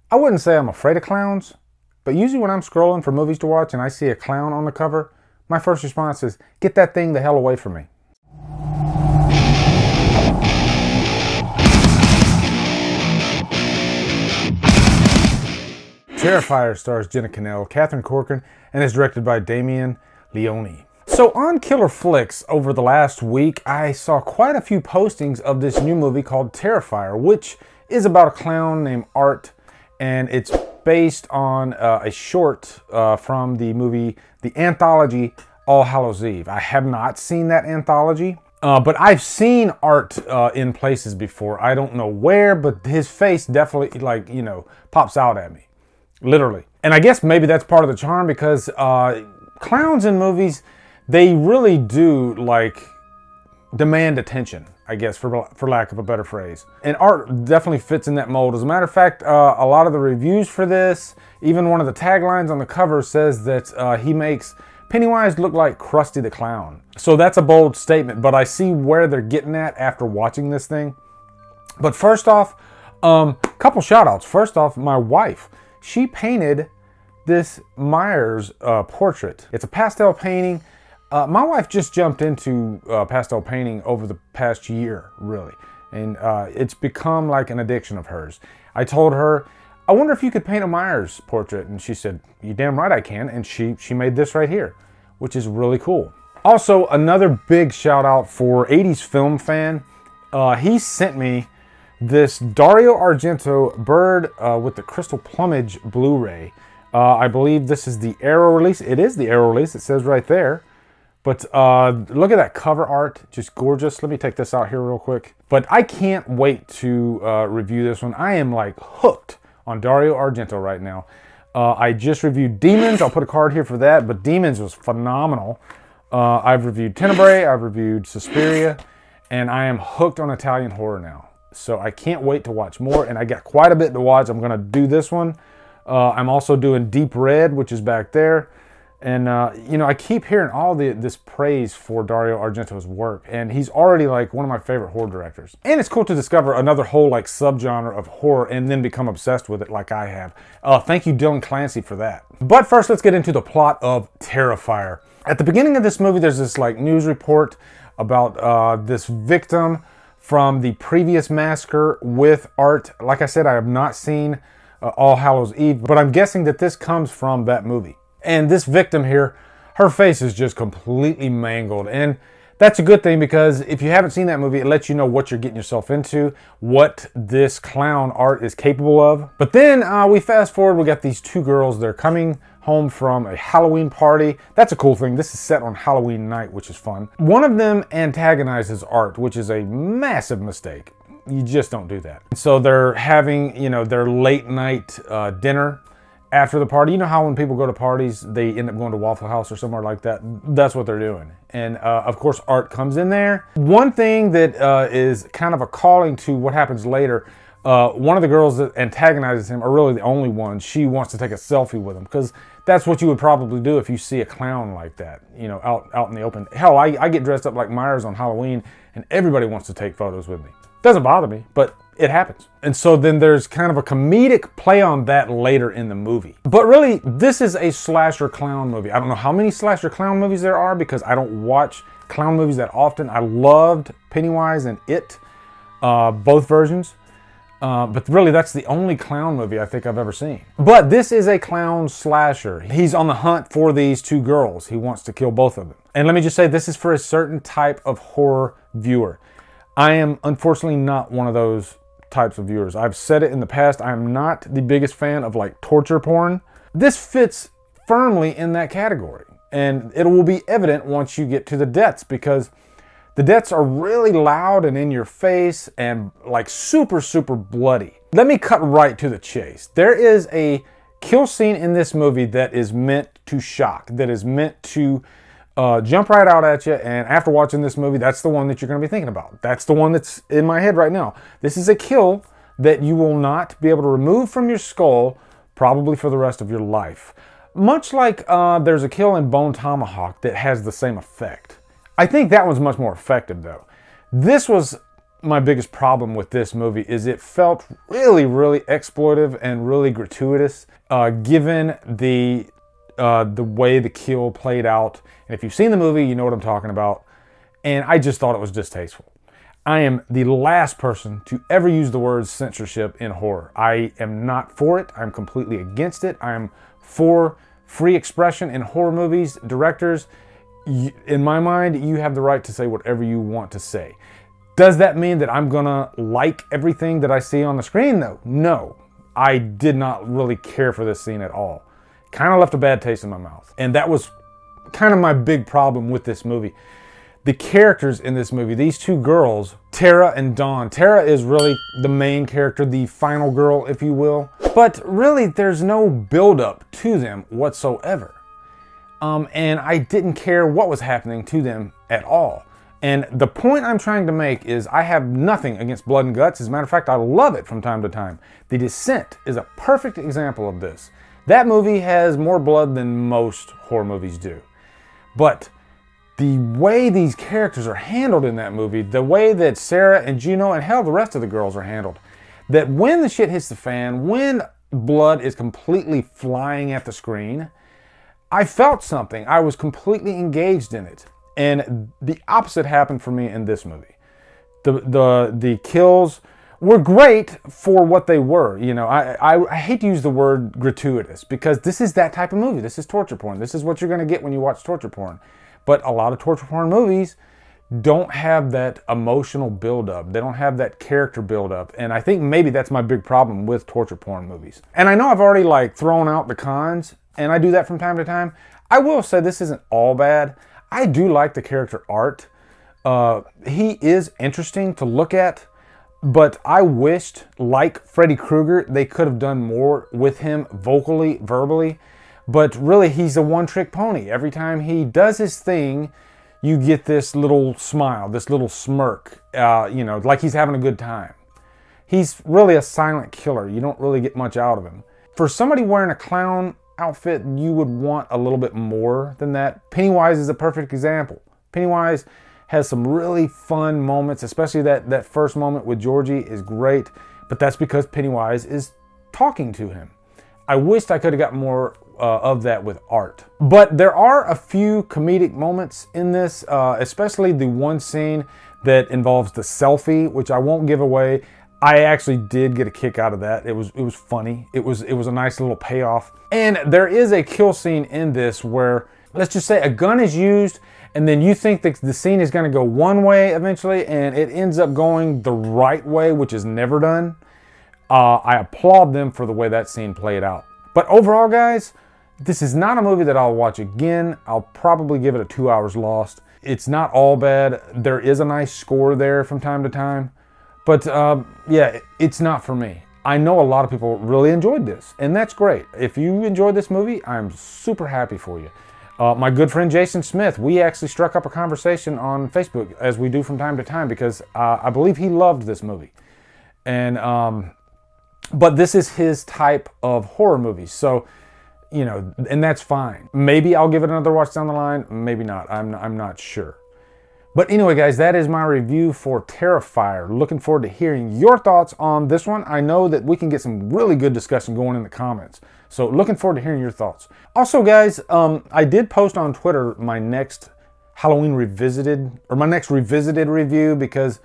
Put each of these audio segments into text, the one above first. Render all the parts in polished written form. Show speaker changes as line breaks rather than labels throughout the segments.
I wouldn't say I'm afraid of clowns, but usually when I'm scrolling for movies to watch and I see a clown on the cover, my first response is, get that thing the hell away from me. Terrifier stars Jenna, Kanell, Catherine Corcoran, and is directed by Damien Leone. So on Killer Flicks over the last week, I saw quite a few postings of this new movie called Terrifier, which is about a clown named Art, and it's based on a short from the movie, the anthology All Hallows Eve. I have not seen that anthology, but I've seen Art in places before. I don't know where, but his face definitely, like, you know, pops out at me. Literally. And I guess maybe that's part of the charm, because clowns in movies, they really do, like, demand attention, I guess, for lack of a better phrase. And Art definitely fits in that mold. As a matter of fact, a lot of the reviews for this, even one of the taglines on the cover says that he makes Pennywise look like Krusty the Clown. So that's a bold statement, but I see where they're getting at after watching this thing. But first off, couple shout outs. First off, my wife. She painted this Myers portrait. It's a pastel painting. My wife just jumped into pastel painting over the past year, really. And it's become like an addiction of hers. I told her, I wonder if you could paint a Myers portrait. And she said, you damn right I can. And she made this right here, which is really cool. Also, another big shout out for 80s film fan. He sent me this Dario Argento Bird with the Crystal Plumage Blu-ray. I believe this is the Arrow release. It is the Arrow release. It says right there. But look at that cover art. Just gorgeous. Let me take this out here real quick. But I can't wait to review this one. I am like hooked on Dario Argento right now. I just reviewed Demons. I'll put a card here for that. But Demons was phenomenal. I've reviewed Tenebrae. I've reviewed Suspiria. And I am hooked on Italian horror now. So I can't wait to watch more, and I got quite a bit to watch. I'm going to do this one. I'm also doing Deep Red, which is back there. And, you know, I keep hearing all this praise for Dario Argento's work, and he's already, like, one of my favorite horror directors. And it's cool to discover another whole, like, subgenre of horror and then become obsessed with it like I have. Thank you, Dylan Clancy, for that. But first, let's get into the plot of Terrifier. At the beginning of this movie, there's this, like, news report about this victim from the previous massacre with Art. Like I said, I have not seen All Hallows Eve, but I'm guessing that this comes from that movie. And this victim here, her face is just completely mangled. And that's a good thing, because if you haven't seen that movie, it lets you know what you're getting yourself into, what this clown Art is capable of. But then we fast forward, we got these two girls. They're coming home from a Halloween party. That's a cool thing. This is set on Halloween night, which is fun. One of them antagonizes Art, which is a massive mistake. You just don't do that. So they're having, you know, their late night dinner after the party. You know how when people go to parties, they end up going to Waffle House or somewhere like that? That's what they're doing. And of course, Art comes in there. One thing that is kind of a calling to what happens later, one of the girls that antagonizes him, are really the only one. She wants to take a selfie with him, because that's what you would probably do if you see a clown like that, you know, out in the open. Hell, I get dressed up like Myers on Halloween, and everybody wants to take photos with me. Doesn't bother me, but it happens. And so then there's kind of a comedic play on that later in the movie. But really, this is a slasher clown movie. I don't know how many slasher clown movies there are, because I don't watch clown movies that often. I loved Pennywise and It, both versions. But really, that's the only clown movie I think I've ever seen. But this is a clown slasher. He's on the hunt for these two girls. He wants to kill both of them. And let me just say, this is for a certain type of horror viewer. I am unfortunately not one of those types of viewers. I've said it in the past, I am not the biggest fan of, like, torture porn. This fits firmly in that category. And it will be evident once you get to the deaths, because the deaths are really loud and in your face and, like, super, super bloody. Let me cut right to the chase. There is a kill scene in this movie that is meant to shock, that is meant to jump right out at you, and after watching this movie, that's the one that you're going to be thinking about. That's the one that's in my head right now. This is a kill that you will not be able to remove from your skull, probably for the rest of your life. Much like there's a kill in Bone Tomahawk that has the same effect. I think that one's much more effective, though. This was my biggest problem with this movie is it felt really, really exploitive and really gratuitous, given the way the kill played out. And if you've seen the movie, you know what I'm talking about. And I just thought it was distasteful. I am the last person to ever use the word censorship in horror. I am not for it. I'm completely against it. I'm for free expression in horror movies. Directors, in my mind, you have the right to say whatever you want to say. Does that mean that I'm gonna like everything that I see on the screen though? No, I did not really care for this scene at all. Kind of left a bad taste in my mouth. And that was kind of my big problem with this movie. The characters in this movie, these two girls, Tara and Dawn. Tara is really the main character, the final girl, if you will. But really, there's no build-up to them whatsoever. And I didn't care what was happening to them at all. And the point I'm trying to make is I have nothing against blood and guts. As a matter of fact, I love it from time to time. The Descent is a perfect example of this. That movie has more blood than most horror movies do. But the way these characters are handled in that movie, the way that Sarah and Juno and hell, the rest of the girls are handled, that when the shit hits the fan, when blood is completely flying at the screen, I felt something. I was completely engaged in it. And the opposite happened for me in this movie. The kills were great for what they were. You know, I hate to use the word gratuitous because this is that type of movie. This is torture porn. This is what you're going to get when you watch torture porn. But a lot of torture porn movies don't have that emotional buildup. They don't have that character buildup. And I think maybe that's my big problem with torture porn movies. And I know I've already thrown out the cons, and I do that from time to time. I will say this isn't all bad. I do like the character Art. He is interesting to look at, but I wished, like Freddy Krueger, they could have done more with him vocally, verbally. But really, he's a one-trick pony. Every time he does his thing, you get this little smile, this little smirk, you know, like he's having a good time. He's really a silent killer. You don't really get much out of him. For somebody wearing a clown outfit, you would want a little bit more than that. Pennywise is a perfect example. Pennywise has some really fun moments, especially that first moment with Georgie is great, but that's because Pennywise is talking to him. I wished I could have got more of that with Art. But there are a few comedic moments in this, especially the one scene that involves the selfie, which I won't give away. I actually did get a kick out of that. It was funny. It was a nice little payoff. And there is a kill scene in this where, let's just say a gun is used and then you think that the scene is going to go one way eventually and it ends up going the right way, which is never done. I applaud them for the way that scene played out. But overall, guys, this is not a movie that I'll watch again. I'll probably give it a 2 hours lost. It's not all bad. There is a nice score there from time to time. But yeah, it's not for me. I know a lot of people really enjoyed this, and that's great. If you enjoyed this movie, I'm super happy for you. My good friend Jason Smith, we actually struck up a conversation on Facebook, as we do from time to time, because I believe he loved this movie. And but this is his type of horror movies, so you know, and that's fine. Maybe I'll give it another watch down the line, maybe not. I'm not sure. But anyway, guys, that is my review for Terrifier. Looking forward to hearing your thoughts on this one. I know that we can get some really good discussion going in the comments. So looking forward to hearing your thoughts. Also, guys, I did post on Twitter my next Halloween Revisited, or my next Revisited review, because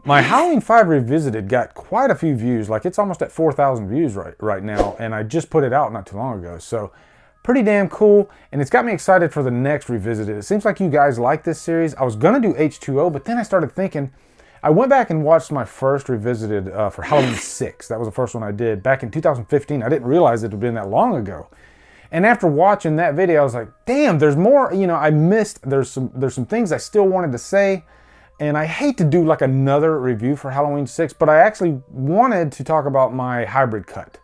my Halloween 5 Revisited got quite a few views. Like, it's almost at 4,000 views right now, and I just put it out not too long ago. So pretty damn cool, and it's got me excited for the next Revisited. It seems like you guys like this series. I was gonna do H2O, but then I started thinking, I went back and watched my first Revisited for Halloween 6. That was the first one I did back in 2015. I didn't realize it had been that long ago. And after watching that video, I was like, damn, there's more, you know, I missed, there's some things I still wanted to say. And I hate to do like another review for Halloween 6, but I actually wanted to talk about my hybrid cut.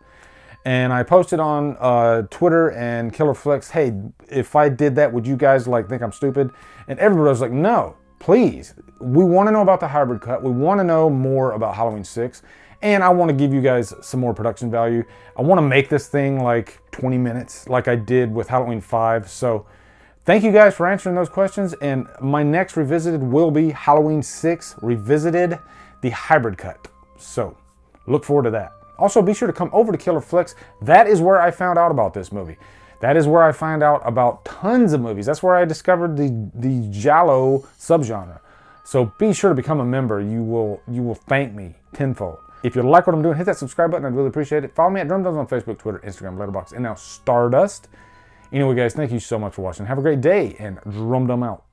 And I posted on Twitter and Killer Flicks, hey, if I did that, would you guys like think I'm stupid? And everybody was like, no, please. We want to know about the hybrid cut. We want to know more about Halloween 6. And I want to give you guys some more production value. I want to make this thing like 20 minutes like I did with Halloween 5. So thank you guys for answering those questions. And my next Revisited will be Halloween 6 Revisited. the hybrid cut. So look forward to that. Also, be sure to come over to Killer Flicks. That is where I found out about this movie. That is where I find out about tons of movies. That's where I discovered the Giallo subgenre. So be sure to become a member. You will thank me tenfold. If you like what I'm doing, hit that subscribe button. I'd really appreciate it. Follow me at Drumdums on Facebook, Twitter, Instagram, Letterboxd, and now Stardust. Anyway, guys, thank you so much for watching. Have a great day, and Drumdum out.